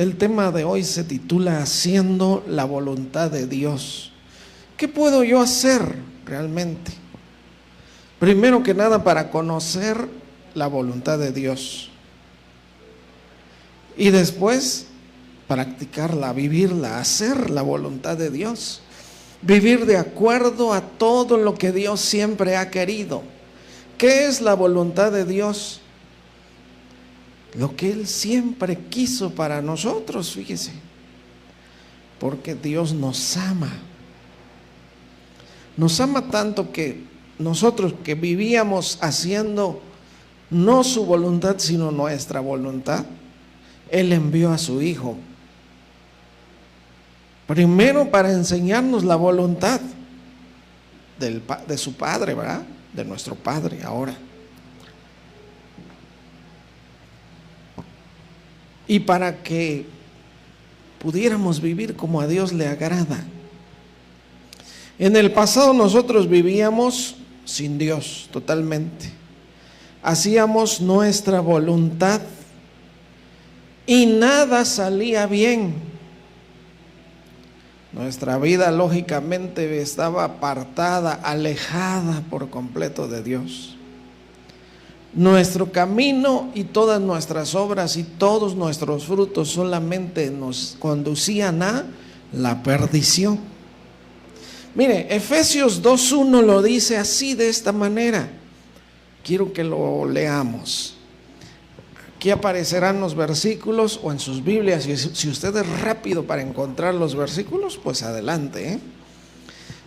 El tema de hoy se titula Haciendo la voluntad de Dios. ¿Qué puedo yo hacer realmente? Primero que nada, para conocer la voluntad de Dios. Y después, practicarla, vivirla, hacer la voluntad de Dios. Vivir de acuerdo a todo lo que Dios siempre ha querido. ¿Qué es la voluntad de Dios? Lo que Él siempre quiso para nosotros, fíjese. Porque Dios nos ama. Nos ama tanto que nosotros que vivíamos haciendo no su voluntad, sino nuestra voluntad, Él envió a su Hijo. Primero para enseñarnos la voluntad de su Padre, ¿verdad? De nuestro Padre ahora. Y para que pudiéramos vivir como a Dios le agrada. En el pasado nosotros vivíamos sin Dios totalmente. Hacíamos nuestra voluntad y nada salía bien. Nuestra vida lógicamente estaba apartada, alejada por completo de Dios. Nuestro camino y todas nuestras obras y todos nuestros frutos solamente nos conducían a la perdición. Mire, Efesios 2:1 lo dice así, de esta manera. Quiero que lo leamos. Aquí aparecerán los versículos o en sus Biblias. Si usted es rápido para encontrar los versículos, pues adelante.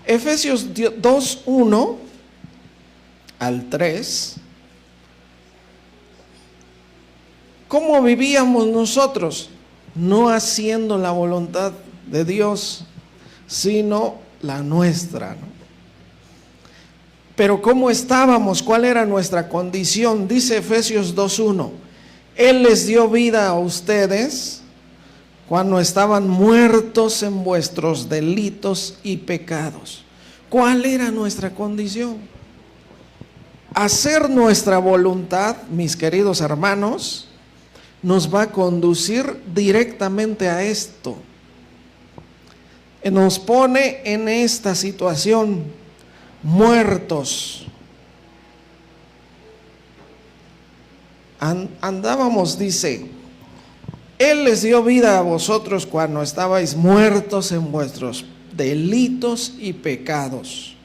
Efesios 2:1 al 3. ¿Cómo vivíamos nosotros? No haciendo la voluntad de Dios, sino la nuestra, ¿no? Pero ¿cómo estábamos? ¿Cuál era nuestra condición? Dice Efesios 2:1. Él les dio vida a ustedes cuando estaban muertos en vuestros delitos y pecados. ¿Cuál era nuestra condición? Hacer nuestra voluntad, mis queridos hermanos, nos va a conducir directamente a esto. Nos pone en esta situación, muertos. Andábamos, dice, Él les dio vida a vosotros cuando estabais muertos en vuestros delitos y pecados.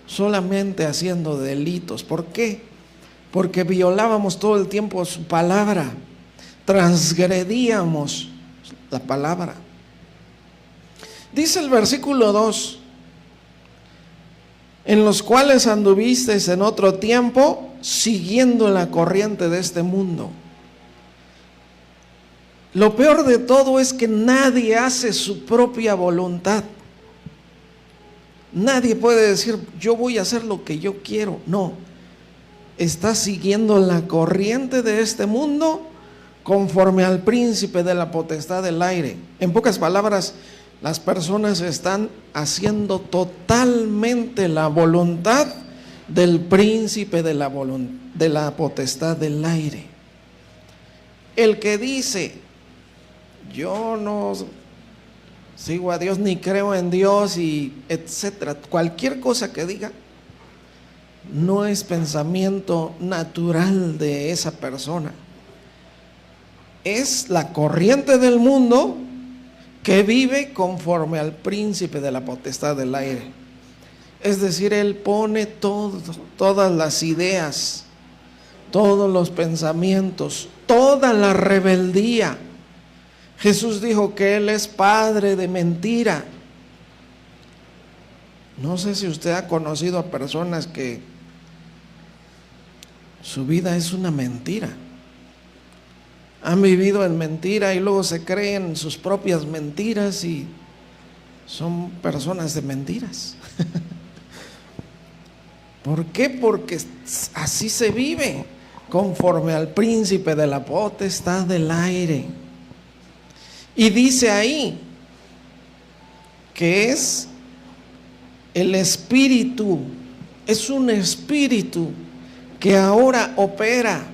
Solamente haciendo delitos. ¿Por qué? Porque violábamos todo el tiempo su palabra. Transgredíamos la palabra. Dice el versículo 2: en los cuales anduvisteis en otro tiempo, siguiendo la corriente de este mundo. Lo peor de todo es que nadie hace su propia voluntad. Nadie puede decir, yo voy a hacer lo que yo quiero. No, está siguiendo la corriente de este mundo, conforme al príncipe de la potestad del aire. En pocas palabras, las personas están haciendo totalmente la voluntad del príncipe de la potestad del aire. El que dice, yo no sigo a Dios ni creo en Dios y etcétera, cualquier cosa que diga, no es pensamiento natural de esa persona. Es la corriente del mundo que vive conforme al príncipe de la potestad del aire. Es decir, él pone todas las ideas, todos los pensamientos, toda la rebeldía. Jesús dijo que Él es padre de mentira. No sé si usted ha conocido a personas que su vida es una mentira. Han vivido en mentira y luego se creen sus propias mentiras y son personas de mentiras. ¿Por qué? Porque así se vive, conforme al príncipe de la potestad del aire. Y dice ahí que es el espíritu, es un espíritu que ahora opera,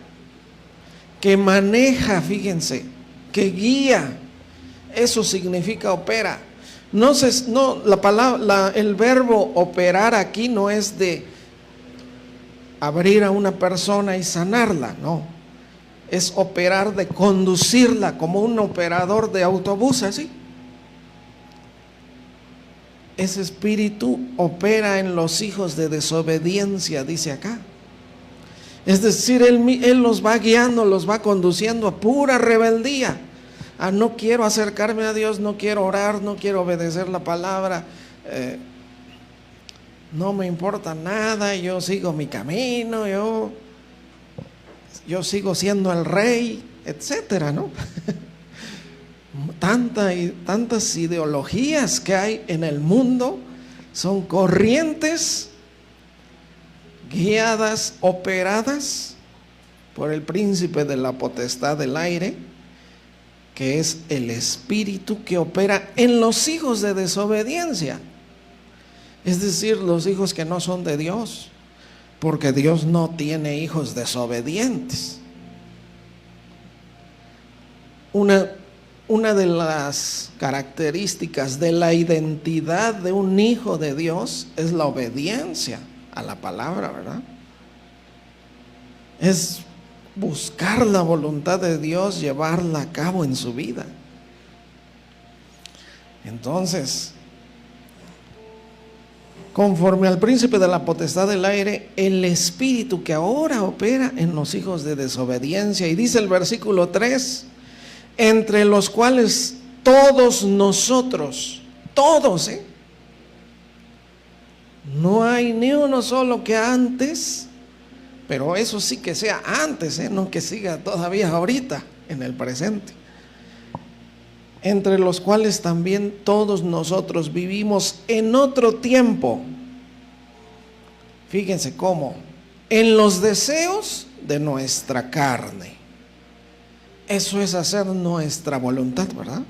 que maneja, fíjense, que guía, eso significa opera. El verbo operar aquí no es de abrir a una persona y sanarla, no. Es operar de conducirla como un operador de autobús, así. Ese espíritu opera en los hijos de desobediencia, dice acá. Es decir, Él los va guiando, los va conduciendo a pura rebeldía. No quiero acercarme a Dios, no quiero orar, no quiero obedecer la palabra, no me importa nada, yo sigo mi camino, yo sigo siendo el rey, etcétera, ¿no? Tantas ideologías que hay en el mundo son corrientes guiadas, operadas por el príncipe de la potestad del aire, que es el espíritu que opera en los hijos de desobediencia, es decir, los hijos que no son de Dios, porque Dios no tiene hijos desobedientes. Una de las características de la identidad de un hijo de Dios es la obediencia a la palabra, ¿verdad? Es buscar la voluntad de Dios, llevarla a cabo en su vida. Entonces, conforme al príncipe de la potestad del aire, el espíritu que ahora opera en los hijos de desobediencia, y dice el versículo 3, entre los cuales todos nosotros, todos, no hay ni uno solo que antes, pero eso sí que sea antes, no que siga todavía ahorita, en el presente. Entre los cuales también todos nosotros vivimos en otro tiempo. Fíjense cómo, en los deseos de nuestra carne. Eso es hacer nuestra voluntad, ¿verdad?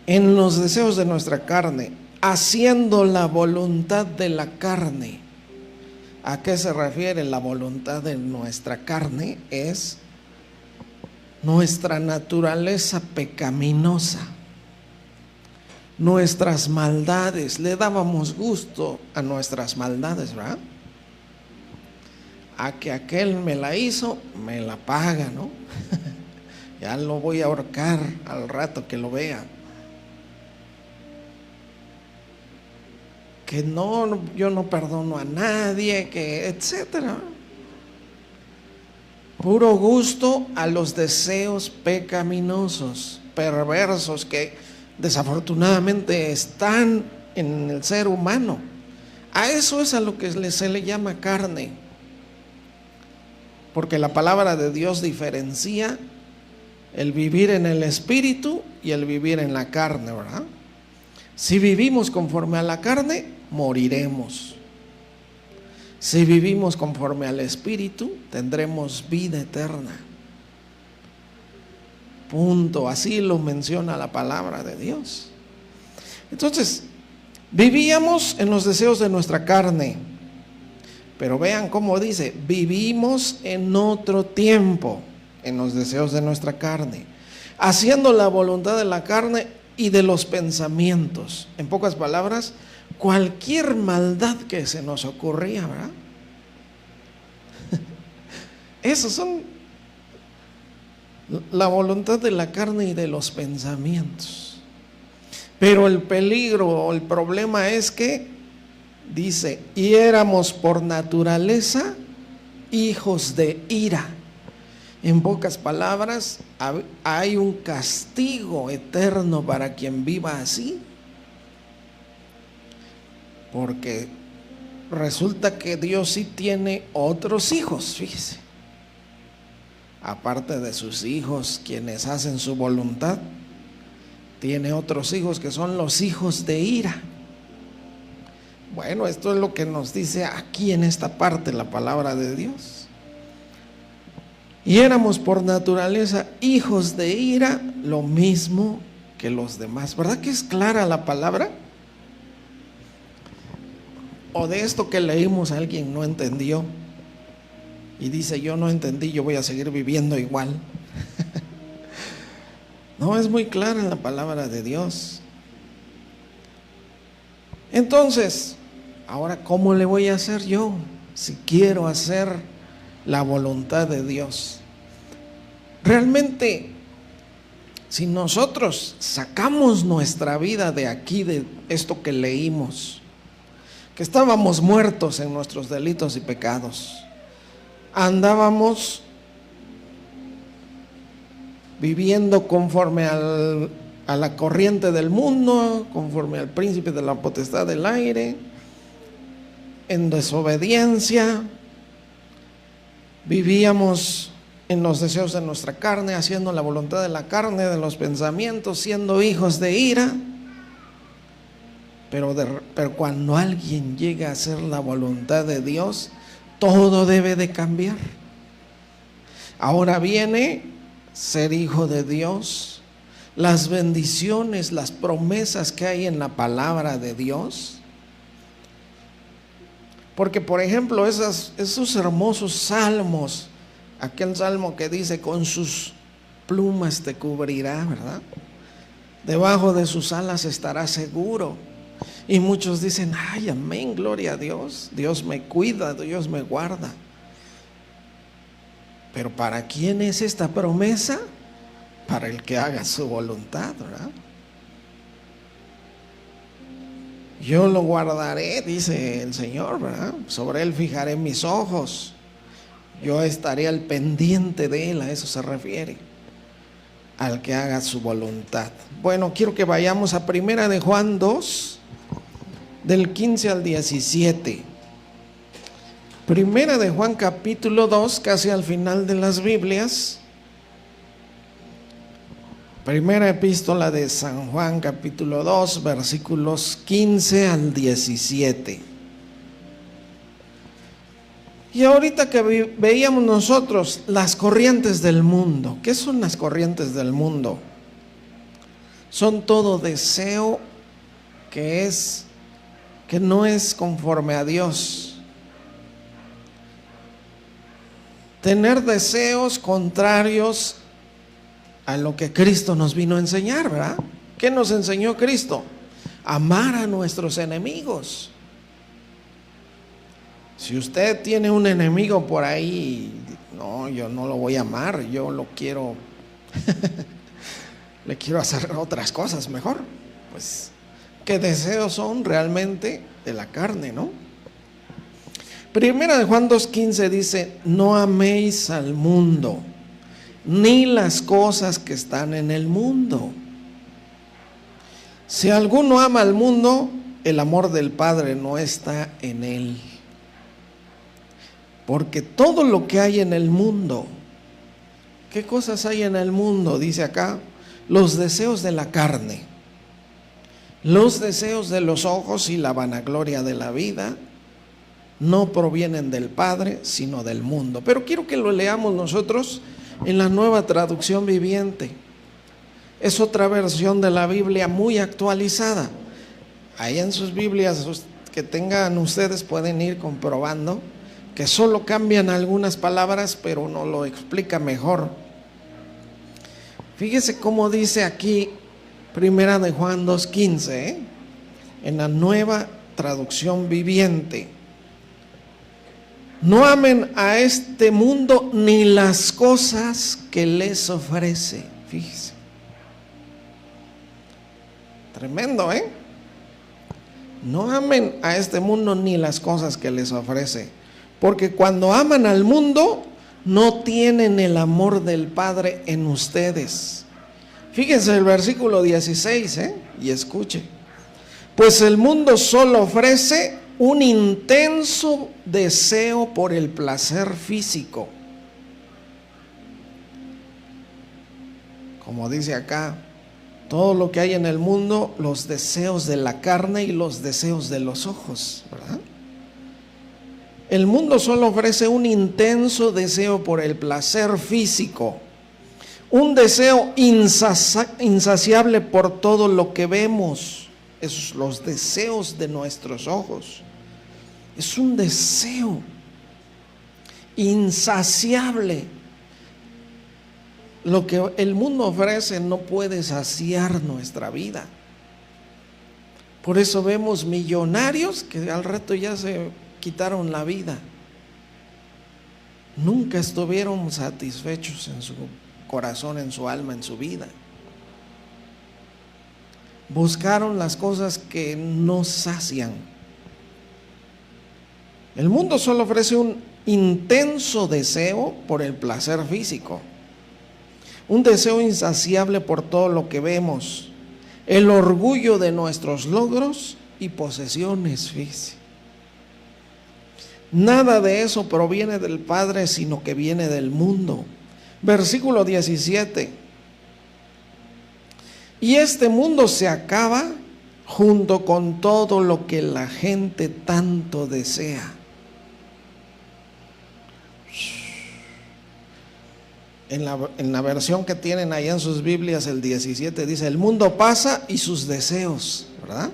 En los deseos de nuestra carne, haciendo la voluntad de la carne. ¿A qué se refiere la voluntad de nuestra carne? Es nuestra naturaleza pecaminosa, nuestras maldades. Le dábamos gusto a nuestras maldades, ¿verdad? A que aquel me la hizo, me la paga, ¿no? Ya lo voy a ahorcar al rato que lo vea. Que no, yo no perdono a nadie, que etcétera. Puro gusto a los deseos pecaminosos, perversos, que desafortunadamente están en el ser humano. A eso es a lo que se le llama carne, porque la palabra de Dios diferencia el vivir en el espíritu y el vivir en la carne, ¿verdad? Si vivimos conforme a la carne, moriremos. Si vivimos conforme al espíritu, tendremos vida eterna. Punto. Así lo menciona la palabra de Dios. Entonces, vivíamos en los deseos de nuestra carne, pero vean cómo dice, vivimos en otro tiempo, en los deseos de nuestra carne, haciendo la voluntad de la carne y de los pensamientos. En pocas palabras, cualquier maldad que se nos ocurría, ¿verdad? Esos son la voluntad de la carne y de los pensamientos. Pero el peligro o el problema es que dice, y éramos por naturaleza hijos de ira. En pocas palabras, hay un castigo eterno para quien viva así. Porque resulta que Dios sí tiene otros hijos, fíjese. Aparte de sus hijos, quienes hacen su voluntad, tiene otros hijos que son los hijos de ira. Bueno, esto es lo que nos dice aquí en esta parte la palabra de Dios. Y éramos por naturaleza hijos de ira, lo mismo que los demás. ¿Verdad que es clara la palabra? O de esto que leímos alguien no entendió y dice, yo no entendí, yo voy a seguir viviendo igual. No, es muy clara en la palabra de Dios. Entonces, ahora, ¿cómo le voy a hacer yo si quiero hacer la voluntad de Dios? Realmente, si nosotros sacamos nuestra vida de aquí, de esto que leímos, que estábamos muertos en nuestros delitos y pecados, andábamos viviendo conforme a la corriente del mundo, conforme al príncipe de la potestad del aire, en desobediencia, vivíamos en los deseos de nuestra carne, haciendo la voluntad de la carne, de los pensamientos, siendo hijos de ira. Pero cuando alguien llega a hacer la voluntad de Dios, todo debe de cambiar. Ahora viene ser hijo de Dios, las bendiciones, las promesas que hay en la palabra de Dios. Porque, por ejemplo, esos hermosos salmos, aquel salmo que dice: con sus plumas te cubrirá, ¿verdad? Debajo de sus alas estarás seguro. Y muchos dicen: ay, amén, gloria a Dios, Dios me cuida, Dios me guarda. Pero ¿para quién es esta promesa? Para el que haga su voluntad, ¿verdad? Yo lo guardaré, dice el Señor, ¿verdad? Sobre él fijaré mis ojos. Yo estaré al pendiente de él, a eso se refiere, al que haga su voluntad. Bueno, quiero que vayamos a Primera de Juan 2, del 15 al 17. Primera de Juan capítulo 2, casi al final de las Biblias. Primera epístola de San Juan capítulo 2, versículos 15 al 17. Y ahorita que veíamos nosotros las corrientes del mundo, ¿qué son las corrientes del mundo? Son todo deseo que no es conforme a Dios. Tener deseos contrarios a lo que Cristo nos vino a enseñar, ¿verdad? ¿Qué nos enseñó Cristo? Amar a nuestros enemigos. Si usted tiene un enemigo por ahí, no, yo no lo voy a amar, yo lo quiero, le quiero hacer otras cosas mejor. Pues, ¿qué deseos son realmente de la carne, no? Primera de Juan 2:15 dice: no améis al mundo, ni las cosas que están en el mundo. Si alguno ama al mundo, el amor del Padre no está en él. Porque todo lo que hay en el mundo, ¿qué cosas hay en el mundo? Dice acá: los deseos de la carne, los deseos de los ojos y la vanagloria de la vida, no provienen del Padre, sino del mundo. Pero quiero que lo leamos nosotros en la Nueva Traducción Viviente. Es otra versión de la Biblia muy actualizada. Ahí en sus Biblias que tengan ustedes pueden ir comprobando que solo cambian algunas palabras, pero no lo explica mejor. Fíjese cómo dice aquí Primera de Juan 2:15, en la Nueva Traducción Viviente: no amen a este mundo ni las cosas que les ofrece. Fíjese, tremendo, no amen a este mundo ni las cosas que les ofrece, porque cuando aman al mundo no tienen el amor del Padre en ustedes. Fíjense el versículo 16, y escuche: pues el mundo solo ofrece un intenso deseo por el placer físico. Como dice acá, todo lo que hay en el mundo, los deseos de la carne y los deseos de los ojos, ¿verdad? El mundo solo ofrece un intenso deseo por el placer físico, un deseo insaciable por todo lo que vemos. Esos los deseos de nuestros ojos. Es un deseo insaciable. lo que el mundo ofrece no puede saciar nuestra vida. Por eso vemos millonarios que al rato ya se quitaron la vida. Nunca estuvieron satisfechos en su corazón, en su alma, en su vida. Buscaron las cosas que no sacian. El mundo solo ofrece un intenso deseo por el placer físico, un deseo insaciable por todo lo que vemos, el orgullo de nuestros logros y posesiones físicas. Nada de eso proviene del Padre, sino que viene del mundo. Versículo 17. Y este mundo se acaba junto con todo lo que la gente tanto desea. En la versión que tienen ahí en sus Biblias, el 17 dice, el mundo pasa y sus deseos, ¿verdad?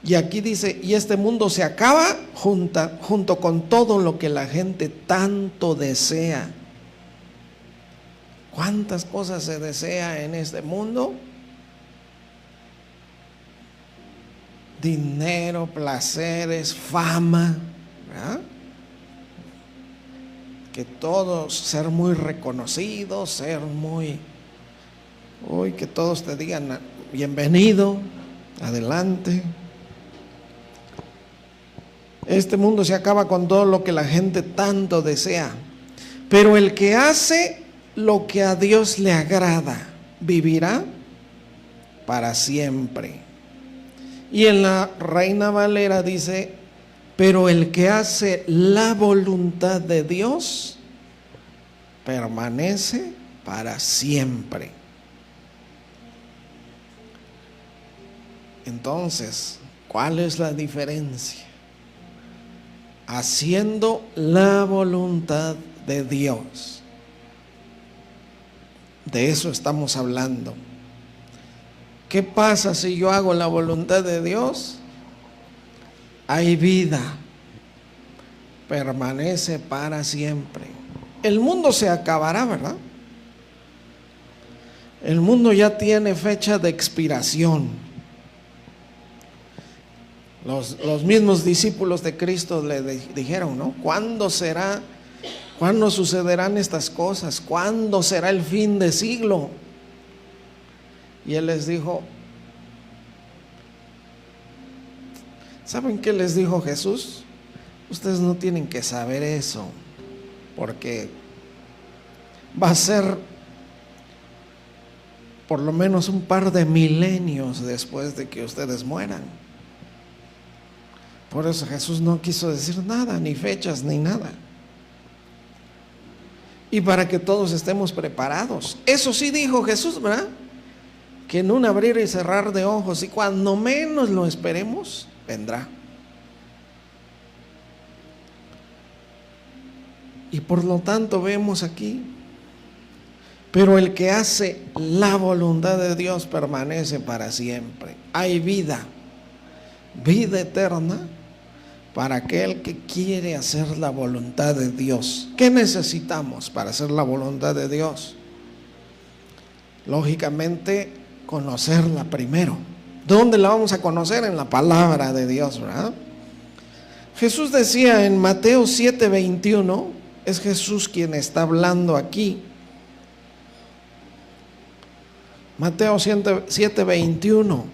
Y aquí dice, y este mundo se acaba junto con todo lo que la gente tanto desea. ¿Cuántas cosas se desea en este mundo? Dinero, placeres, fama, ¿verdad? Que todos, ser muy reconocidos, ser muy, que todos te digan bienvenido, adelante. Este mundo se acaba con todo lo que la gente tanto desea, pero el que hace lo que a Dios le agrada, vivirá para siempre. Y en la Reina Valera dice, pero el que hace la voluntad de Dios permanece para siempre. Entonces, ¿cuál es la diferencia? Haciendo la voluntad de Dios. De eso estamos hablando. ¿Qué pasa si yo hago la voluntad de Dios? Hay vida, permanece para siempre. El mundo se acabará, ¿verdad? El mundo ya tiene fecha de expiración. Los mismos discípulos de Cristo le dijeron, ¿no? ¿Cuándo será? ¿Cuándo sucederán estas cosas? ¿Cuándo será el fin de siglo? Y Él les dijo, ¿saben qué les dijo Jesús? Ustedes no tienen que saber eso, porque va a ser por lo menos un par de milenios después de que ustedes mueran. Por eso Jesús no quiso decir nada, ni fechas, ni nada. Y para que todos estemos preparados. Eso sí dijo Jesús, ¿verdad? Que en un abrir y cerrar de ojos, y cuando menos lo esperemos, vendrá. Y por lo tanto vemos aquí, pero el que hace la voluntad de Dios permanece para siempre. Hay vida, vida eterna para aquel que quiere hacer la voluntad de Dios. ¿Qué necesitamos para hacer la voluntad de Dios? Lógicamente, conocerla primero. ¿Dónde la vamos a conocer? En la palabra de Dios, ¿verdad? Jesús decía en Mateo 7:21, es Jesús quien está hablando aquí. Mateo 7:21.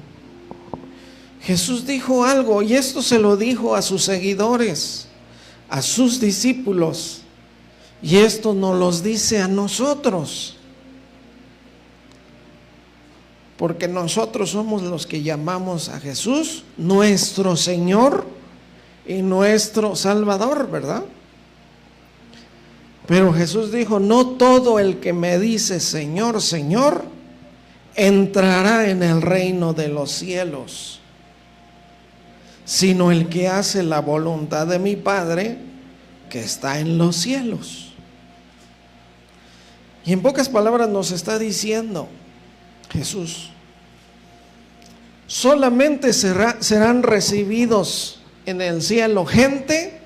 Jesús dijo algo, y esto se lo dijo a sus seguidores, a sus discípulos, y esto nos los dice a nosotros, porque nosotros somos los que llamamos a Jesús nuestro Señor y nuestro Salvador, ¿verdad? Pero Jesús dijo, no todo el que me dice Señor, Señor, entrará en el reino de los cielos, sino el que hace la voluntad de mi Padre que está en los cielos. Y en pocas palabras nos está diciendo Jesús, solamente serán recibidos en el cielo gente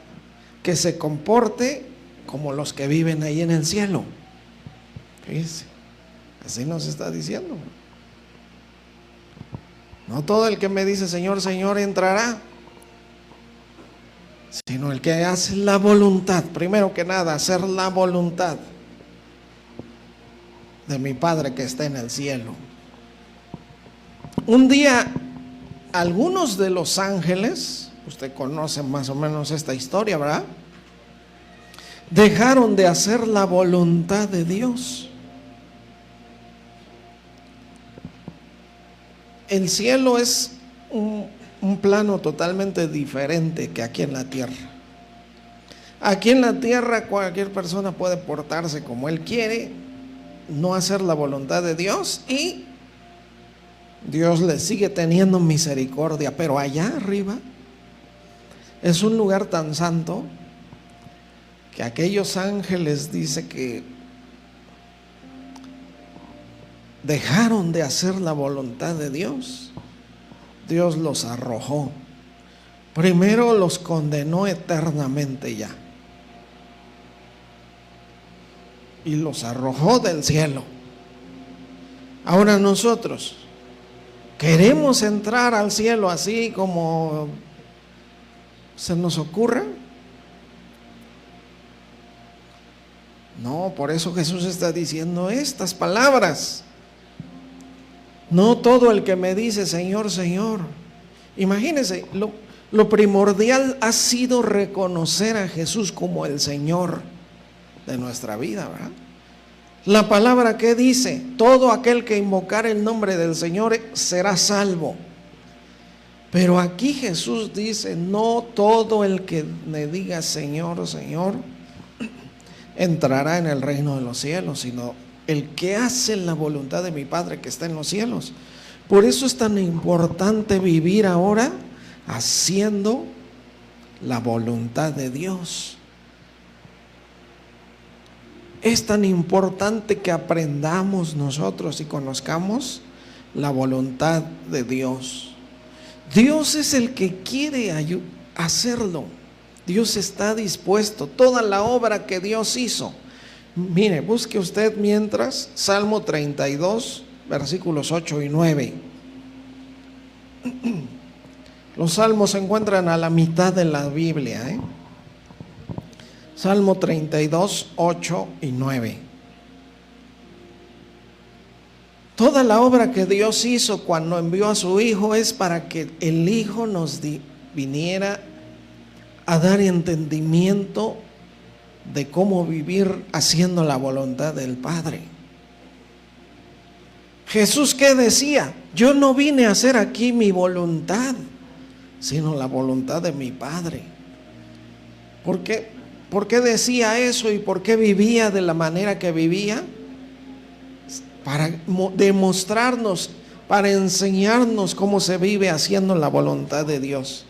que se comporte como los que viven ahí en el cielo. Fíjese, así nos está diciendo. No todo el que me dice Señor, Señor entrará, sino el que hace la voluntad. Primero que nada, hacer la voluntad de mi Padre que está en el cielo. Un día, algunos de los ángeles, usted conoce más o menos esta historia, ¿verdad? Dejaron de hacer la voluntad de Dios. El cielo es un plano totalmente diferente que aquí en la tierra. Aquí en la tierra cualquier persona puede portarse como él quiere, no hacer la voluntad de Dios y Dios le sigue teniendo misericordia. Pero allá arriba es un lugar tan santo que aquellos ángeles, dice que dejaron de hacer la voluntad de Dios. Dios los arrojó. Primero los condenó eternamente ya, y los arrojó del cielo. Ahora nosotros queremos entrar al cielo así como se nos ocurra. No, por eso Jesús está diciendo estas palabras. No todo el que me dice Señor, Señor. Imagínense, lo primordial ha sido reconocer a Jesús como el Señor de nuestra vida, ¿verdad? La palabra que dice, todo aquel que invocar el nombre del Señor será salvo. Pero aquí Jesús dice, no todo el que me diga Señor, Señor entrará en el reino de los cielos, sino el que hace la voluntad de mi Padre que está en los cielos. Por eso es tan importante vivir ahora haciendo la voluntad de Dios. Es tan importante que aprendamos nosotros y conozcamos la voluntad de Dios. Dios es el que quiere hacerlo. Dios está dispuesto. Toda la obra que Dios hizo. Mire, busque usted mientras Salmo 32, versículos 8 y 9. Los salmos se encuentran a la mitad de la Biblia, Salmo 32, 8 y 9. Toda la obra que Dios hizo cuando envió a su Hijo es para que el Hijo nos viniera a dar entendimiento de cómo vivir haciendo la voluntad del Padre. Jesús, ¿qué decía? Yo no vine a hacer aquí mi voluntad, sino la voluntad de mi Padre. ¿Por qué decía eso y por qué vivía de la manera que vivía? Para demostrarnos, para enseñarnos cómo se vive haciendo la voluntad de Dios.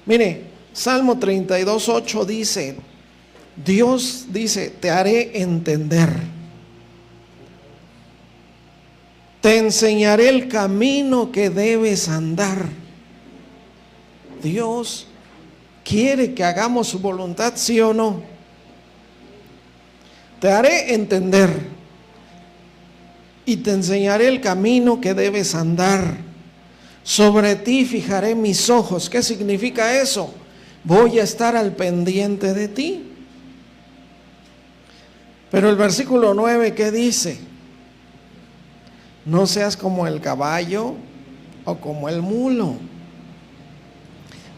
Mire, Salmo 32, 8 dice, Dios dice, te haré entender, te enseñaré el camino que debes andar. Dios quiere que hagamos su voluntad, ¿sí o no? Te haré entender y te enseñaré el camino que debes andar. Sobre ti fijaré mis ojos. ¿Qué significa eso? Voy a estar al pendiente de ti. Pero el versículo 9, ¿qué dice? No seas como el caballo o como el mulo,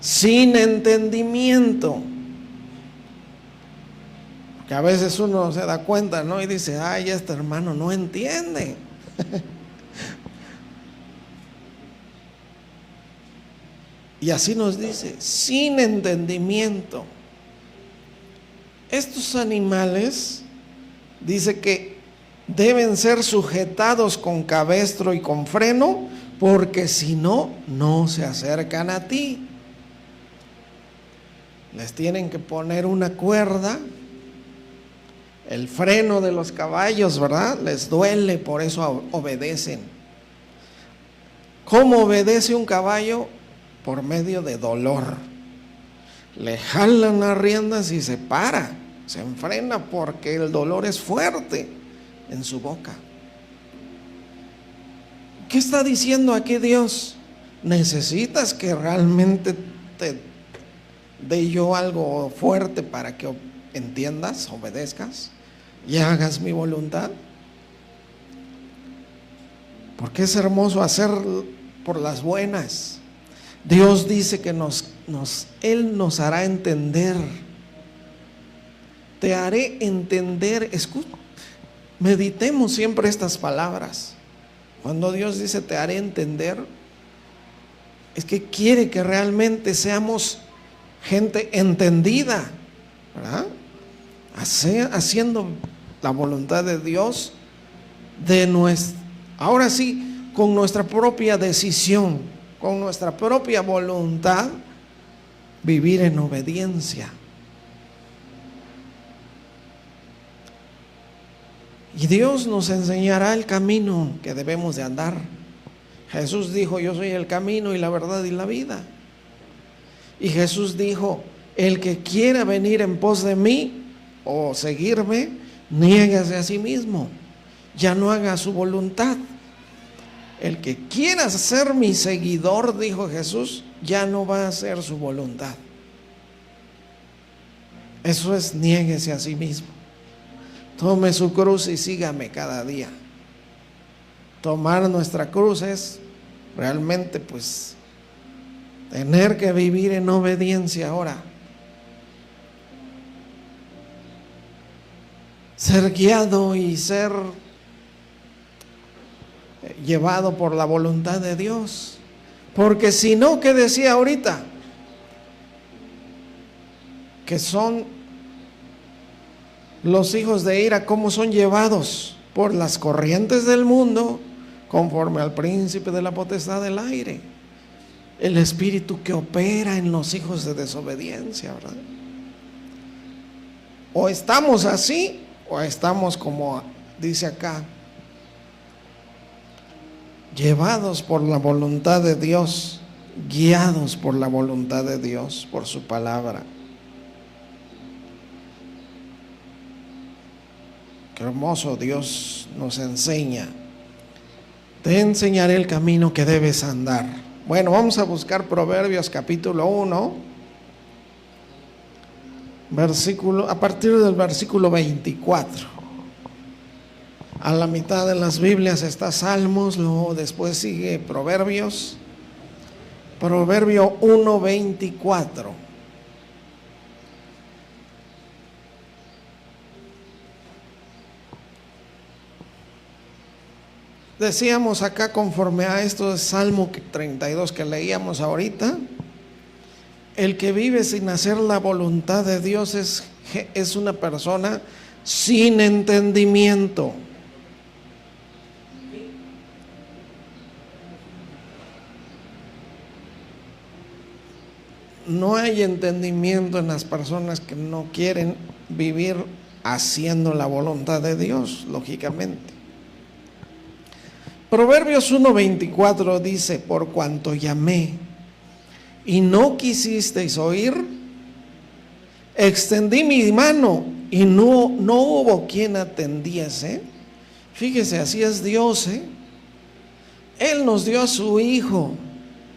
sin entendimiento. Que a veces uno se da cuenta, ¿no? Y dice, ay, este hermano no entiende. Y así nos dice, sin entendimiento. Estos animales, dice que deben ser sujetados con cabestro y con freno, porque si no, no se acercan a ti. Les tienen que poner una cuerda. El freno de los caballos, ¿verdad? Les duele, por eso obedecen. ¿Cómo obedece un caballo? Por medio de dolor. Le jalan las riendas y se para, se enfrena porque el dolor es fuerte. en su boca. ¿Qué está diciendo aquí Dios? ¿Necesitas que realmente te dé yo algo fuerte para que entiendas, obedezcas y hagas mi voluntad? Porque es hermoso hacer por las buenas. Dios dice que Él nos hará entender. Te haré entender. Meditemos siempre estas palabras. Cuando Dios dice te haré entender, es que quiere que realmente seamos gente entendida, ¿verdad? Haciendo la voluntad de Dios ahora sí, con nuestra propia decisión, con nuestra propia voluntad, vivir en obediencia. Y Dios nos enseñará el camino que debemos de andar. Jesús dijo: yo soy el camino y la verdad y la vida. Y Jesús dijo: el que quiera venir en pos de mí o seguirme, niéguese a sí mismo, ya no haga su voluntad. El que quiera ser mi seguidor, dijo Jesús, ya no va a hacer su voluntad. Eso es: niéguese a sí mismo. Tome su cruz y sígame cada día. Tomar nuestra cruz es realmente pues tener que vivir en obediencia ahora. Ser guiado y ser llevado por la voluntad de Dios. Porque si no, ¿qué decía ahorita? Que son los hijos de ira, ¿cómo son llevados? Por las corrientes del mundo, conforme al príncipe de la potestad del aire. El espíritu que opera en los hijos de desobediencia, ¿verdad? O estamos así, o estamos como dice acá, llevados por la voluntad de Dios, guiados por la voluntad de Dios, por su palabra. Qué hermoso Dios nos enseña. Te enseñaré el camino que debes andar. Bueno, vamos a buscar Proverbios capítulo 1, a partir del versículo 24. A la mitad de las Biblias está Salmos, luego después sigue Proverbios. Proverbio 1, 24. Decíamos acá, conforme a esto de Salmo 32 que leíamos ahorita, el que vive sin hacer la voluntad de Dios es una persona sin entendimiento. No hay entendimiento en las personas que no quieren vivir haciendo la voluntad de Dios, lógicamente. Proverbios 1:24 dice: por cuanto llamé y no quisisteis oír, extendí mi mano y no hubo quien atendiese. Fíjese, así es Dios, ¿eh? Él nos dio a su Hijo.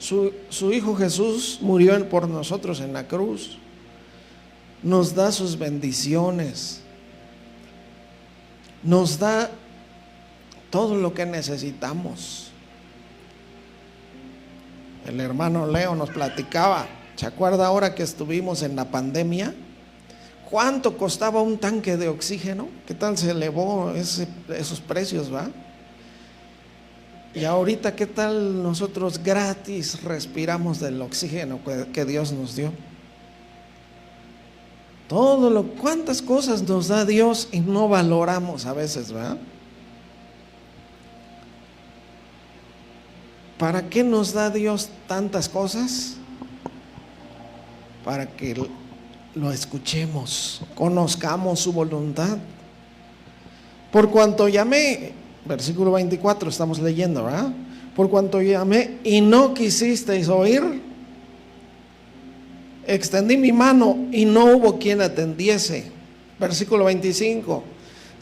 Su Hijo Jesús murió por nosotros en la cruz. Nos da sus bendiciones. Nos da todo lo que necesitamos. El hermano Leo nos platicaba, ¿se acuerda ahora que estuvimos en la pandemia? ¿Cuánto costaba un tanque de oxígeno? ¿Qué tal se elevó esos precios, va? Y ahorita, ¿qué tal nosotros gratis respiramos del oxígeno que Dios nos dio? Cuántas cosas nos da Dios y no valoramos a veces, ¿verdad? ¿Para qué nos da Dios tantas cosas? Para que lo escuchemos, conozcamos su voluntad. Por cuanto llamé, versículo 24 estamos leyendo, ¿verdad? Por cuanto llamé y no quisisteis oír, extendí mi mano y no hubo quien atendiese. Versículo 25: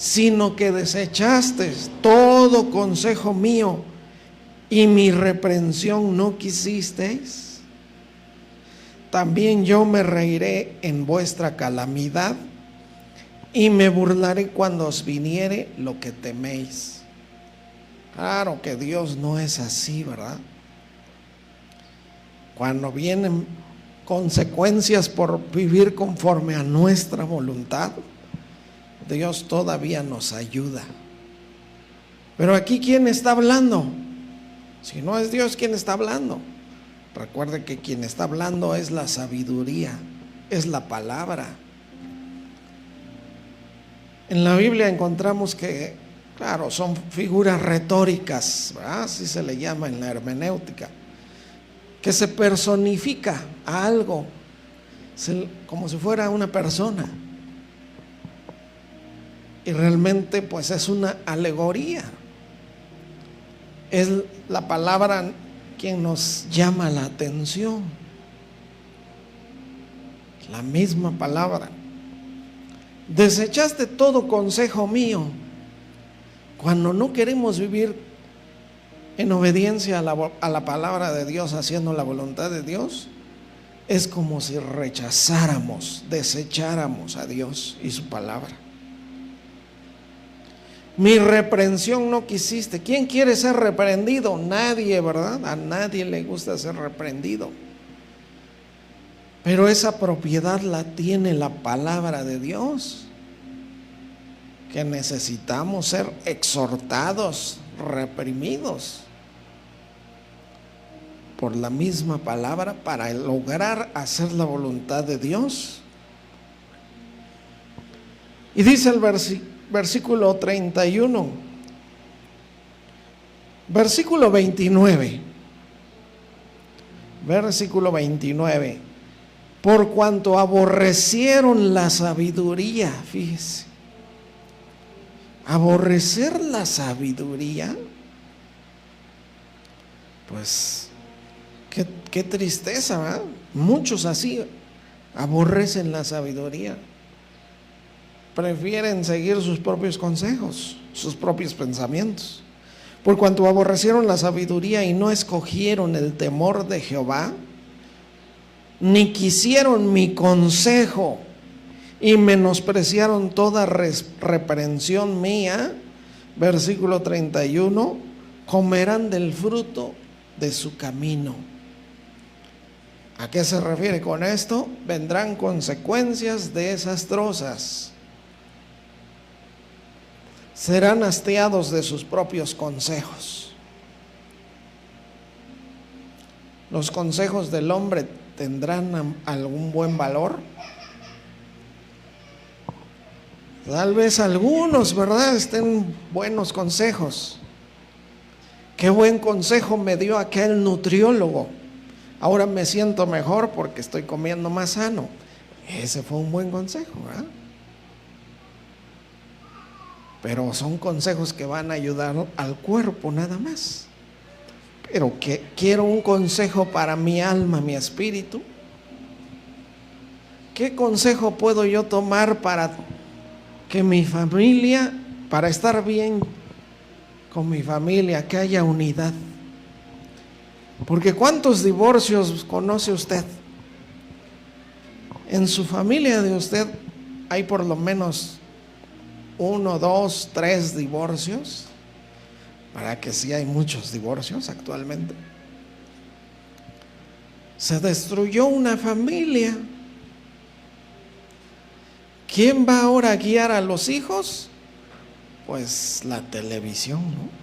sino que desechaste todo consejo mío y mi reprensión no quisisteis. También yo me reiré en vuestra calamidad y me burlaré cuando os viniere lo que teméis. Claro que Dios no es así, ¿verdad? Cuando vienen consecuencias por vivir conforme a nuestra voluntad, Dios todavía nos ayuda. Pero aquí, ¿quién está hablando? Si no es Dios, ¿quién está hablando? Recuerde que quien está hablando es la sabiduría, es la palabra. En la Biblia encontramos que, claro, son figuras retóricas, ¿verdad? Así se le llama en la hermenéutica, que se personifica a algo como si fuera una persona, y realmente pues es una alegoría. Es la palabra quien nos llama la atención, la misma palabra. Desechaste todo consejo mío. Cuando no queremos vivir en obediencia a la palabra de Dios, haciendo la voluntad de Dios, es como si rechazáramos, desecháramos a Dios y su palabra. Mi reprensión no quisiste. ¿Quién quiere ser reprendido? Nadie, ¿verdad? A nadie le gusta ser reprendido. Pero esa propiedad la tiene la palabra de Dios, que necesitamos ser exhortados, reprimidos por la misma palabra para lograr hacer la voluntad de Dios. Y dice el versículo 31, versículo 29, por cuanto aborrecieron la sabiduría. Fíjese, aborrecer la sabiduría, pues qué tristeza, ¿verdad? Muchos así aborrecen la sabiduría, prefieren seguir sus propios consejos, sus propios pensamientos. Por cuanto aborrecieron la sabiduría y no escogieron el temor de Jehová, ni quisieron mi consejo, y menospreciaron toda reprensión mía. Versículo 31, comerán del fruto de su camino. ¿A qué se refiere con esto? Vendrán consecuencias desastrosas. Serán hastiados de sus propios consejos. ¿Los consejos del hombre tendrán algún buen valor? Tal vez algunos, ¿verdad?, estén buenos consejos. Qué buen consejo me dio aquel nutriólogo. Ahora me siento mejor porque estoy comiendo más sano. Ese fue un buen consejo, ¿verdad? Pero son consejos que van a ayudar al cuerpo nada más. Pero que quiero un consejo para mi alma, mi espíritu. ¿Qué consejo puedo yo tomar para que mi familia, para estar bien con mi familia, que haya unidad? Porque ¿cuántos divorcios conoce usted? En su familia de usted hay por lo menos 1, 2, 3 divorcios. Para que sí hay muchos divorcios actualmente. Se destruyó una familia. ¿Quién va ahora a guiar a los hijos? Pues la televisión, ¿no?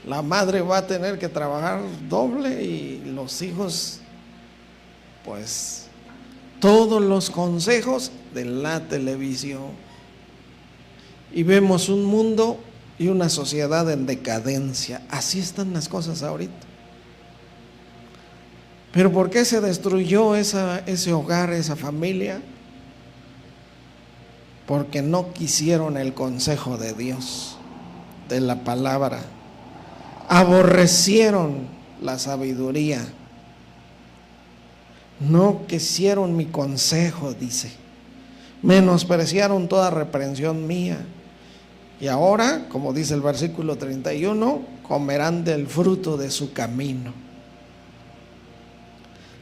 La madre va a tener que trabajar doble y los hijos, pues, todos los consejos de la televisión. Y vemos un mundo y una sociedad en decadencia. Así están las cosas ahorita. Pero ¿por qué se destruyó ese hogar, esa familia? Porque no quisieron el consejo de Dios, de la palabra. Aborrecieron la sabiduría. No quisieron mi consejo, dice. menospreciaron toda reprensión mía. Y ahora, como dice el versículo 31, comerán del fruto de su camino.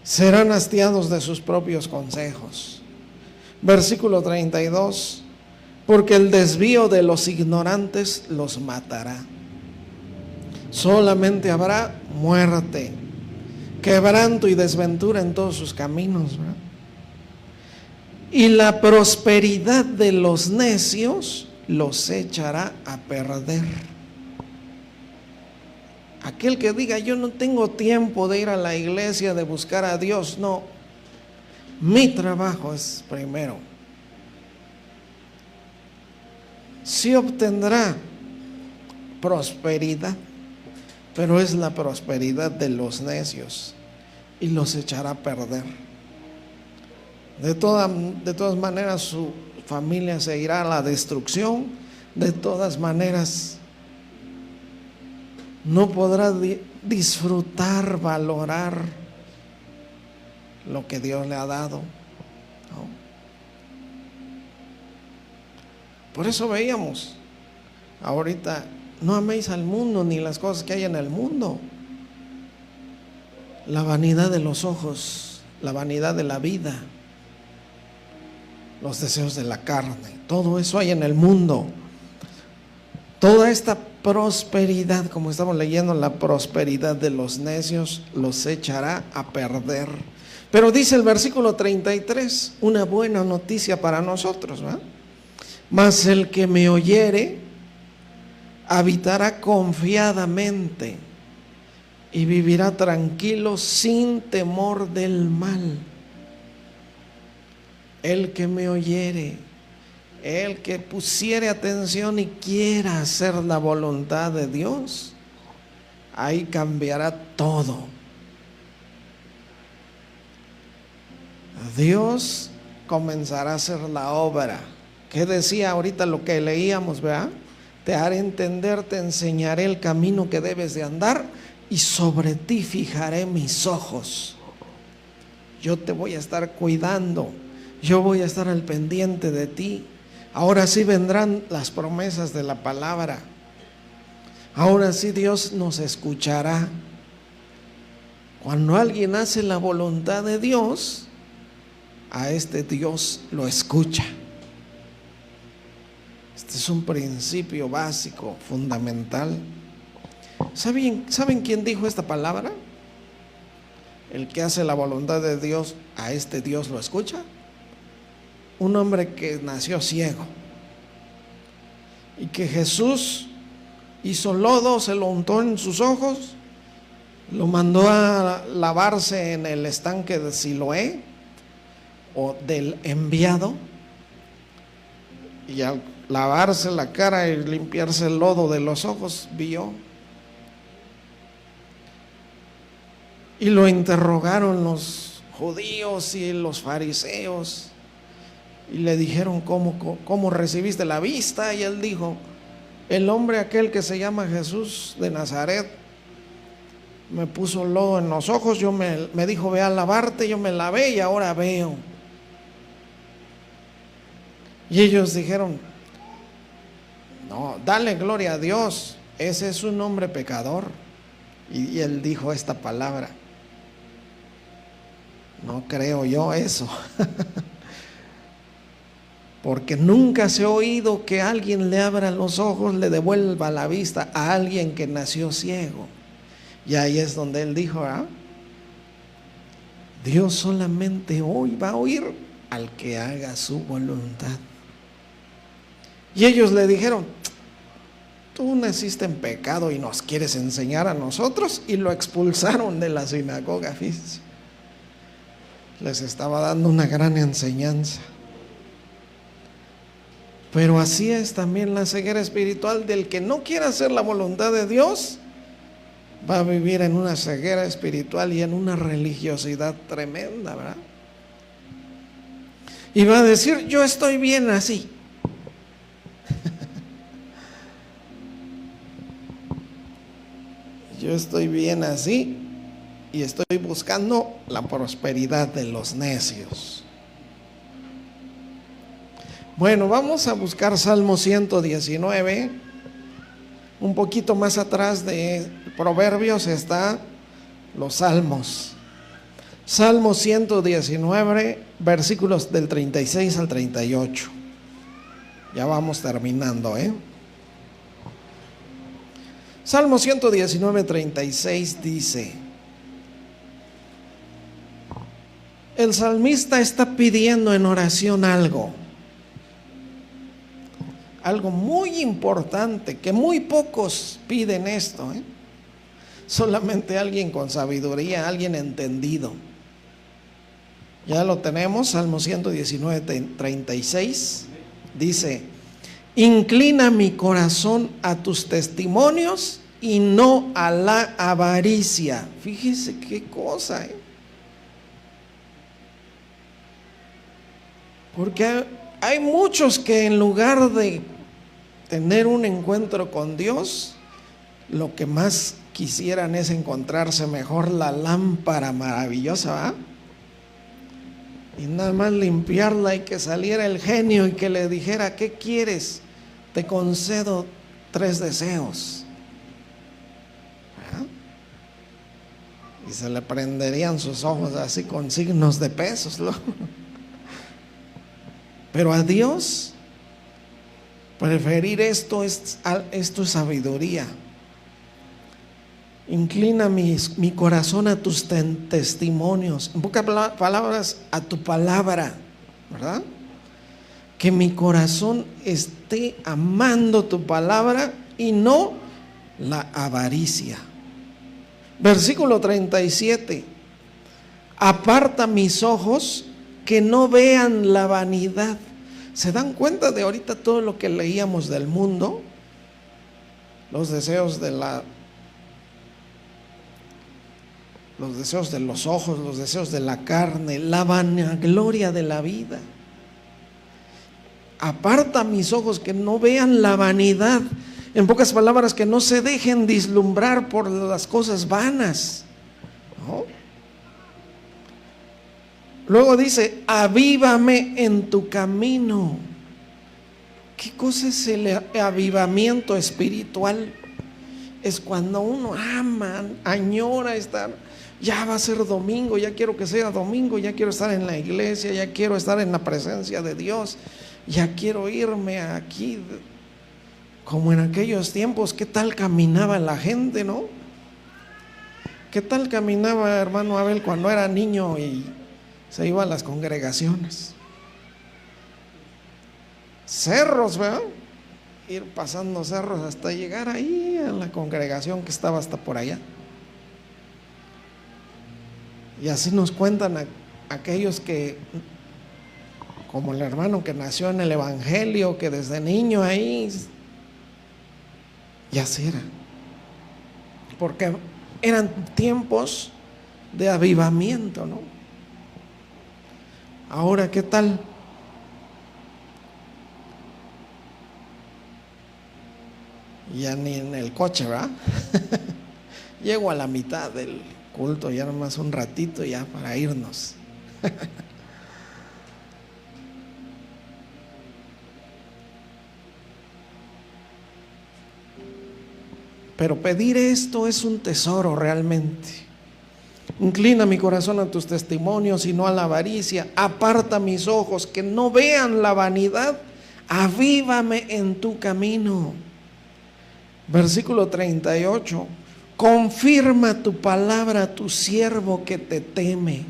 Serán hastiados de sus propios consejos. Versículo 32, porque el desvío de los ignorantes los matará. Solamente habrá muerte, quebranto y desventura en todos sus caminos, ¿verdad? Y la prosperidad de los necios los echará a perder. Aquel que diga, yo no tengo tiempo de ir a la iglesia, de buscar a Dios, no. Mi trabajo es primero. Sí obtendrá prosperidad, pero es la prosperidad de los necios y los echará a perder. De todas maneras su familia se irá a la destrucción. De todas maneras no podrá disfrutar, valorar lo que Dios le ha dado, ¿no? Por eso veíamos ahorita, no améis al mundo ni las cosas que hay en el mundo. La vanidad de los ojos, la vanidad de la vida, los deseos de la carne, todo eso hay en el mundo. Toda esta prosperidad, como estamos leyendo, la prosperidad de los necios los echará a perder. Pero dice el versículo 33, una buena noticia para nosotros, ¿verdad? Mas el que me oyere habitará confiadamente y vivirá tranquilo sin temor del mal. El que me oyere, el que pusiere atención y quiera hacer la voluntad de Dios, ahí cambiará todo. Dios comenzará a hacer la obra. ¿Qué decía ahorita lo que leíamos, verdad? Te haré entender, te enseñaré el camino que debes de andar y sobre ti fijaré mis ojos. Yo te voy a estar cuidando, yo voy a estar al pendiente de ti. Ahora sí vendrán las promesas de la palabra. Ahora sí Dios nos escuchará. Cuando alguien hace la voluntad de Dios, a este Dios lo escucha. Este es un principio básico, fundamental. ¿Saben quién dijo esta palabra? El que hace la voluntad de Dios, a este Dios lo escucha. Un hombre que nació ciego y que Jesús hizo lodo, se lo untó en sus ojos, lo mandó a lavarse en el estanque de Siloé o del enviado, y al lavarse la cara y limpiarse el lodo de los ojos, vio. Y lo interrogaron los judíos y los fariseos y le dijeron, ¿cómo recibiste la vista? Y él dijo, el hombre aquel que se llama Jesús de Nazaret me puso lodo en los ojos, me dijo, ve a lavarte, yo me lavé y ahora veo. Y ellos dijeron, no, dale gloria a Dios, ese es un hombre pecador. Y él dijo esta palabra, no creo yo eso. Porque nunca se ha oído que alguien le abra los ojos, le devuelva la vista a alguien que nació ciego. Y ahí es donde él dijo, Dios solamente hoy va a oír al que haga su voluntad. Y ellos le dijeron, tú naciste en pecado y nos quieres enseñar a nosotros, y lo expulsaron de la sinagoga. Fíjense, les estaba dando una gran enseñanza. Pero así es también la ceguera espiritual del que no quiera hacer la voluntad de Dios. Va a vivir en una ceguera espiritual y en una religiosidad tremenda, ¿verdad? Y va a decir, yo estoy bien así. Yo estoy bien así y estoy buscando la prosperidad de los necios. Bueno, vamos a buscar Salmo 119. Un poquito más atrás de Proverbios está los Salmos. Salmo 119, versículos del 36 al 38. Ya vamos terminando, Salmo 119, 36 dice: el salmista está pidiendo en oración algo muy importante, que muy pocos piden esto, solamente alguien con sabiduría, alguien entendido. Ya lo tenemos, Salmo 119, 36, dice: inclina mi corazón a tus testimonios y no a la avaricia. Fíjese qué cosa, Porque hay muchos que en lugar de tener un encuentro con Dios, lo que más quisieran es encontrarse mejor la lámpara maravillosa, ¿verdad? Y nada más limpiarla y que saliera el genio y que le dijera: ¿qué quieres? Te concedo 3 deseos. ¿Verdad? Y se le prenderían sus ojos así con signos de pesos, ¿no? Pero a Dios, preferir esto es sabiduría. Inclina mi corazón a tus testimonios. En pocas palabras, a tu palabra, ¿verdad? Que mi corazón esté amando tu palabra y no la avaricia. Versículo 37. Aparta mis ojos que no vean la vanidad. ¿Se dan cuenta de ahorita todo lo que leíamos del mundo? Los deseos de los ojos, los deseos de la carne, la vanagloria de la vida. Aparta mis ojos que no vean la vanidad. En pocas palabras, que no se dejen deslumbrar por las cosas vanas, ¿no? Luego dice: avívame en tu camino. ¿Qué cosa es el avivamiento espiritual? Es cuando uno ama, añora estar. Ya va a ser domingo, ya quiero que sea domingo, ya quiero estar en la iglesia, ya quiero estar en la presencia de Dios, ya quiero irme aquí. Como en aquellos tiempos, ¿qué tal caminaba la gente, no? ¿Qué tal caminaba hermano Abel cuando era niño y se iba a las congregaciones? Cerros, ¿verdad? Ir pasando cerros hasta llegar ahí a la congregación que estaba hasta por allá. Y así nos cuentan aquellos que, como el hermano que nació en el evangelio, que desde niño ahí, y así era. Porque eran tiempos de avivamiento, ¿no? Ahora, ¿qué tal? Ya ni en el coche, ¿verdad? Llego a la mitad del culto, ya nomás un ratito ya para irnos. Pero pedir esto es un tesoro realmente. Inclina mi corazón a tus testimonios y no a la avaricia. Aparta mis ojos que no vean la vanidad. Avívame en tu camino. Versículo 38. Confirma tu palabra a tu siervo que te teme.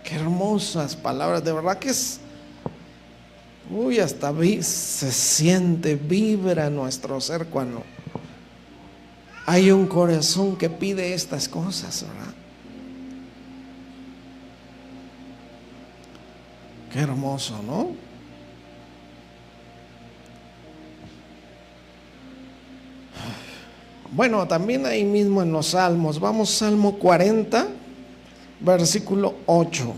Qué hermosas palabras, de verdad que es. Hasta se siente, vibra nuestro ser cuando hay un corazón que pide estas cosas, ¿verdad? Qué hermoso, ¿no? Bueno, también ahí mismo en los Salmos, vamos, Salmo 40, versículo 8.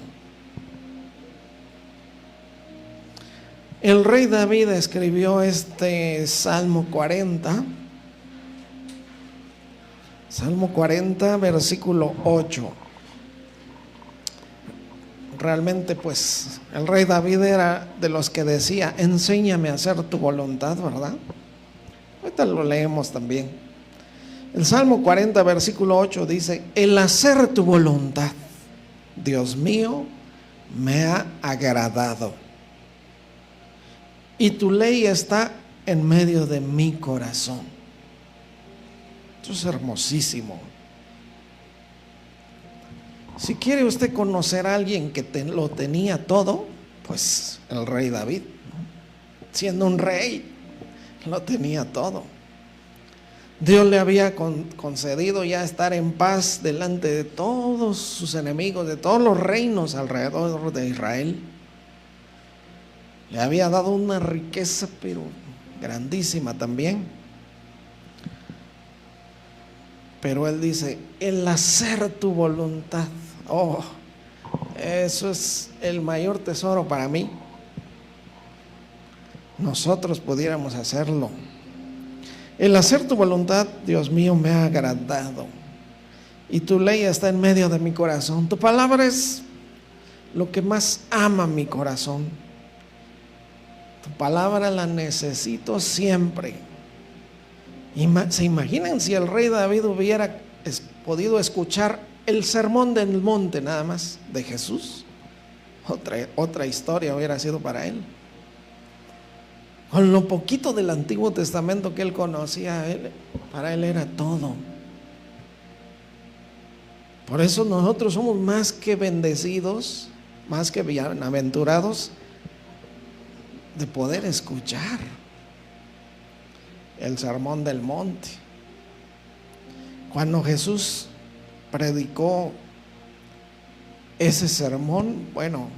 El rey David escribió este Salmo 40, Salmo 40, versículo 8. realmente pues el rey David era de los que decía: enséñame a hacer tu voluntad, ¿verdad? Ahorita lo leemos también. El Salmo 40, versículo 8 dice: el hacer tu voluntad, Dios mío, me ha agradado, y tu ley está en medio de mi corazón. Esto es hermosísimo. Si quiere usted conocer a alguien que lo tenía todo, pues el rey David, ¿no? Siendo un rey, lo tenía todo. Dios le había concedido ya estar en paz delante de todos sus enemigos, de todos los reinos alrededor de Israel. Le había dado una riqueza, pero grandísima también. Pero él dice: el hacer tu voluntad. Oh, eso es el mayor tesoro para mí. Nosotros pudiéramos hacerlo. El hacer tu voluntad, Dios mío, me ha agradado, y tu ley está en medio de mi corazón. Tu palabra es lo que más ama mi corazón. Tu palabra la necesito siempre. ¿Se imaginan si el rey David hubiera podido escuchar el sermón del monte nada más de Jesús? Otra historia hubiera sido para él. Con lo poquito del Antiguo Testamento que él conocía, para él era todo. Por eso nosotros somos más que bendecidos, más que bienaventurados, de poder escuchar el sermón del monte. Cuando Jesús predicó ese sermón, bueno,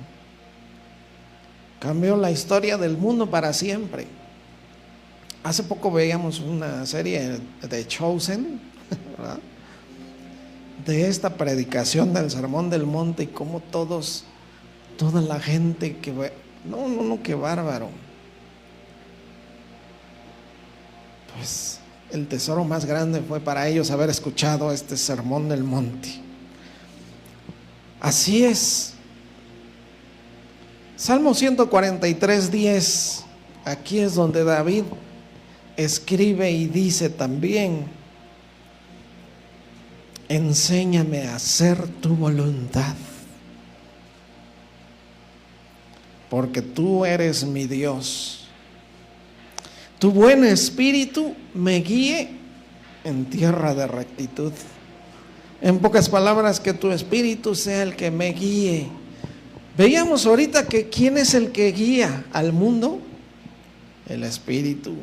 cambió la historia del mundo para siempre. Hace poco veíamos una serie de Chosen, ¿verdad?, de esta predicación del sermón del monte, y cómo toda la gente que qué bárbaro. Pues el tesoro más grande fue para ellos haber escuchado este sermón del monte. Así es. Salmo 143:10, aquí es donde David escribe y dice también: enséñame a hacer tu voluntad, porque tú eres mi Dios. Tu buen espíritu me guíe en tierra de rectitud. En pocas palabras, que tu espíritu sea el que me guíe. Veíamos ahorita que ¿quién es el que guía al mundo? El espíritu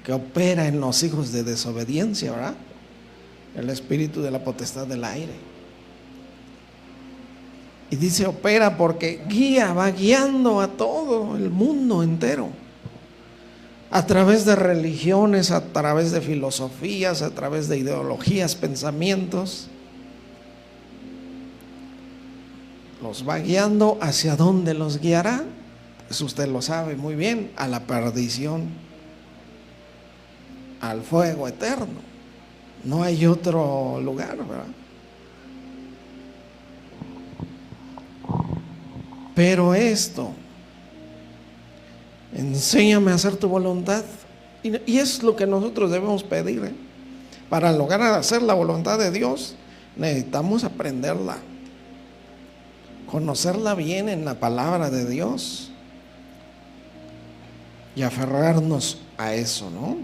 que opera en los hijos de desobediencia, ¿verdad? El espíritu de la potestad del aire. Y dice opera porque va guiando a todo el mundo entero, a través de religiones, a través de filosofías, a través de ideologías, pensamientos. Los va guiando. ¿Hacia dónde los guiará? Pues usted lo sabe muy bien: a la perdición, al fuego eterno. No hay otro lugar, ¿verdad? Pero esto, enséñame a hacer tu voluntad, y es lo que nosotros debemos pedir, ¿eh? Para lograr hacer la voluntad de Dios necesitamos aprenderla, conocerla bien en la palabra de Dios y aferrarnos a eso, ¿no?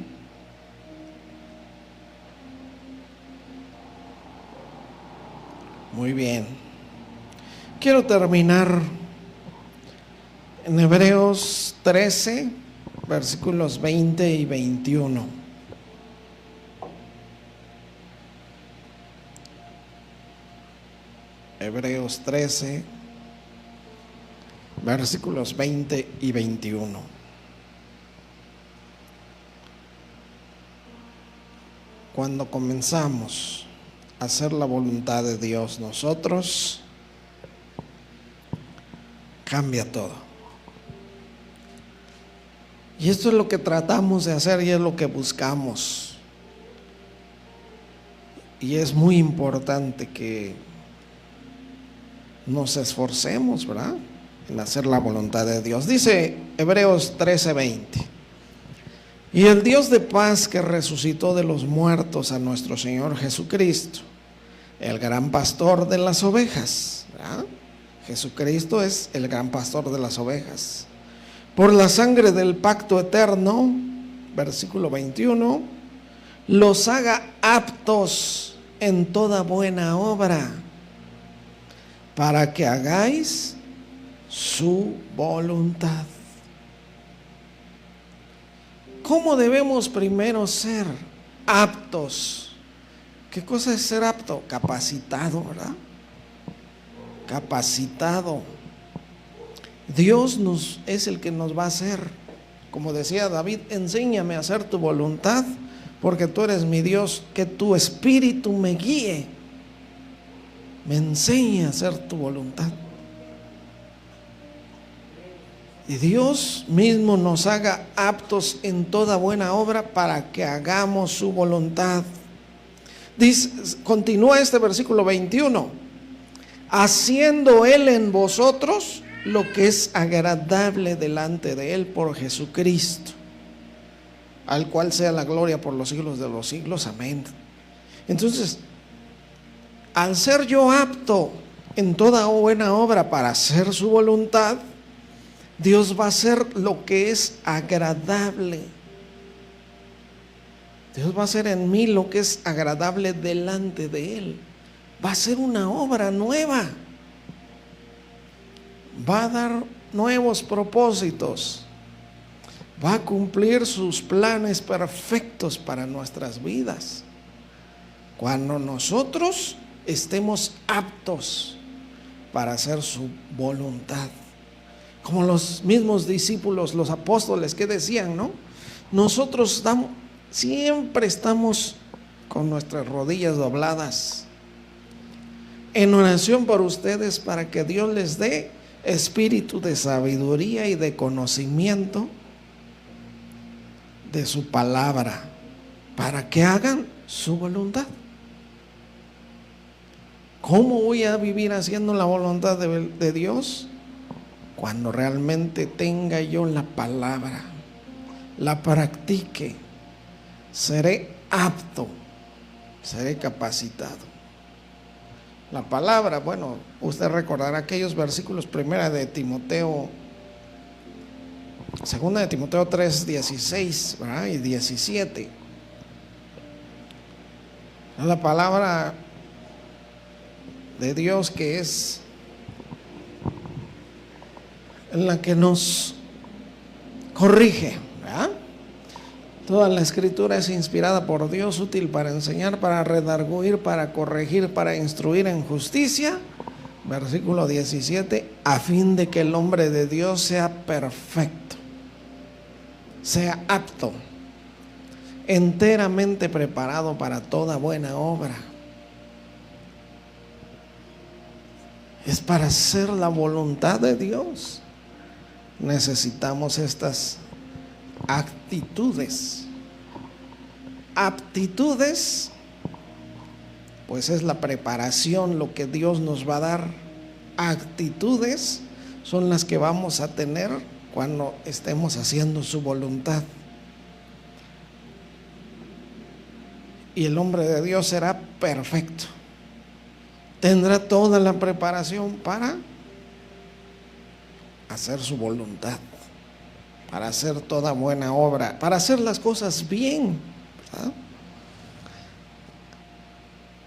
Muy bien. Quiero terminar en Hebreos 13, versículos 20 y 21. Hebreos 13, versículos 20 y 21. Cuando comenzamos a hacer la voluntad de Dios, nosotros, cambia todo. Y esto es lo que tratamos de hacer y es lo que buscamos. Y es muy importante que nos esforcemos, ¿verdad?, en hacer la voluntad de Dios. Dice Hebreos 13:20: y el Dios de paz, que resucitó de los muertos a nuestro Señor Jesucristo, el gran pastor de las ovejas, ¿verdad? Jesucristo es el gran pastor de las ovejas, por la sangre del pacto eterno, versículo 21, los haga aptos en toda buena obra, para que hagáis su voluntad. ¿Cómo debemos primero ser aptos? ¿Qué cosa es ser apto? Capacitado, ¿verdad? Capacitado. Dios es el que nos va a hacer. Como decía David: enséñame a hacer tu voluntad, porque tú eres mi Dios. Que tu espíritu me guíe, me enseñe a hacer tu voluntad. Y Dios mismo nos haga aptos en toda buena obra para que hagamos su voluntad. Dice, continúa este versículo 21: haciendo Él en vosotros lo que es agradable delante de Él por Jesucristo, al cual sea la gloria por los siglos de los siglos. Amén. Entonces, al ser yo apto en toda buena obra para hacer su voluntad, Dios va a hacer lo que es agradable. Dios va a hacer en mí lo que es agradable delante de Él. Va a hacer una obra nueva. Va a dar nuevos propósitos. Va a cumplir sus planes perfectos para nuestras vidas, cuando nosotros estemos aptos para hacer su voluntad. Como los mismos discípulos, los apóstoles, que decían, ¿no? Nosotros siempre estamos con nuestras rodillas dobladas en oración por ustedes, para que Dios les dé espíritu de sabiduría y de conocimiento de su palabra, para que hagan su voluntad. ¿Cómo voy a vivir haciendo la voluntad de Dios? Cuando realmente tenga yo la palabra, la practique, seré apto, seré capacitado. La palabra, bueno, usted recordará aquellos versículos, segunda de Timoteo 3:16, ¿verdad?, y 17. La palabra de Dios, que es en la que nos corrige, ¿verdad? Toda la escritura es inspirada por Dios, útil para enseñar, para redarguir, para corregir, para instruir en justicia. Versículo 17: a fin de que el hombre de Dios sea perfecto, sea apto, enteramente preparado para toda buena obra. Es para hacer la voluntad de Dios. Necesitamos estas actitudes. Aptitudes, pues es la preparación, lo que Dios nos va a dar. Actitudes son las que vamos a tener cuando estemos haciendo su voluntad. Y el hombre de Dios será perfecto. Tendrá toda la preparación para hacer su voluntad, para hacer toda buena obra, para hacer las cosas bien, ¿verdad?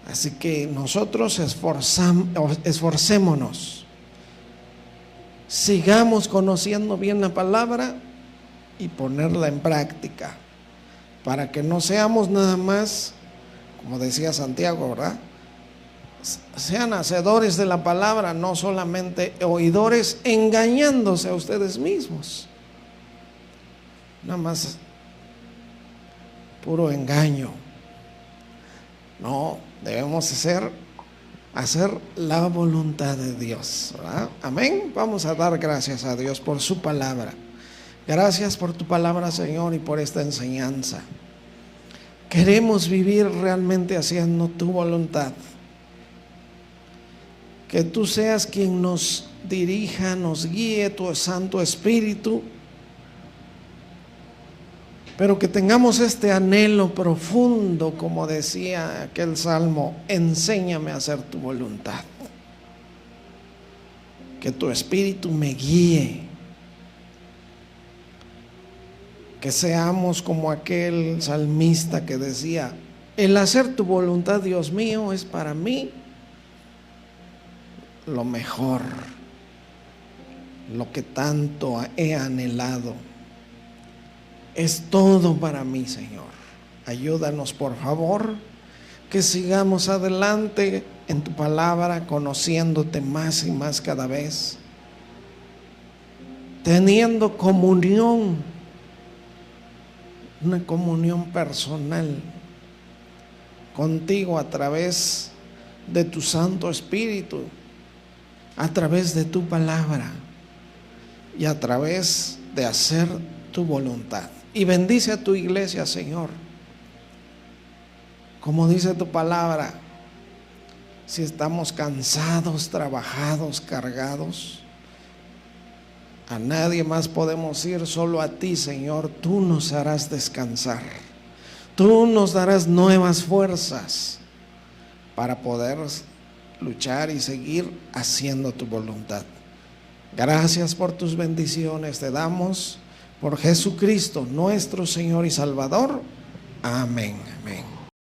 Así que nosotros esforcémonos, sigamos conociendo bien la palabra y ponerla en práctica, para que no seamos nada más, como decía Santiago, ¿verdad?, sean hacedores de la palabra, no solamente oidores, engañándose a ustedes mismos. Nada más puro engaño. No, debemos hacer la voluntad de Dios, ¿verdad? Amén. Vamos a dar gracias a Dios por su palabra. Gracias por tu palabra, Señor, y por esta enseñanza. Queremos vivir realmente haciendo tu voluntad. que tú seas quien nos dirija, nos guíe, tu Santo Espíritu, pero que tengamos este anhelo profundo, como decía aquel salmo: enséñame a hacer tu voluntad. Que tu Espíritu me guíe, que seamos como aquel salmista que decía: el hacer tu voluntad, Dios mío, es para mí lo mejor, lo que tanto he anhelado, es todo para mí, Señor. Ayúdanos, por favor, que sigamos adelante en tu palabra, conociéndote más y más cada vez, teniendo comunión, una comunión personal contigo a través de tu Santo Espíritu, a través de tu palabra y a través de hacer tu voluntad. Y bendice a tu iglesia, Señor. Como dice tu palabra, si estamos cansados, trabajados, cargados, a nadie más podemos ir, solo a ti, Señor. Tú nos harás descansar. Tú nos darás nuevas fuerzas para poder luchar y seguir haciendo tu voluntad. Gracias por tus bendiciones te damos por Jesucristo, nuestro Señor y Salvador. Amén, amén.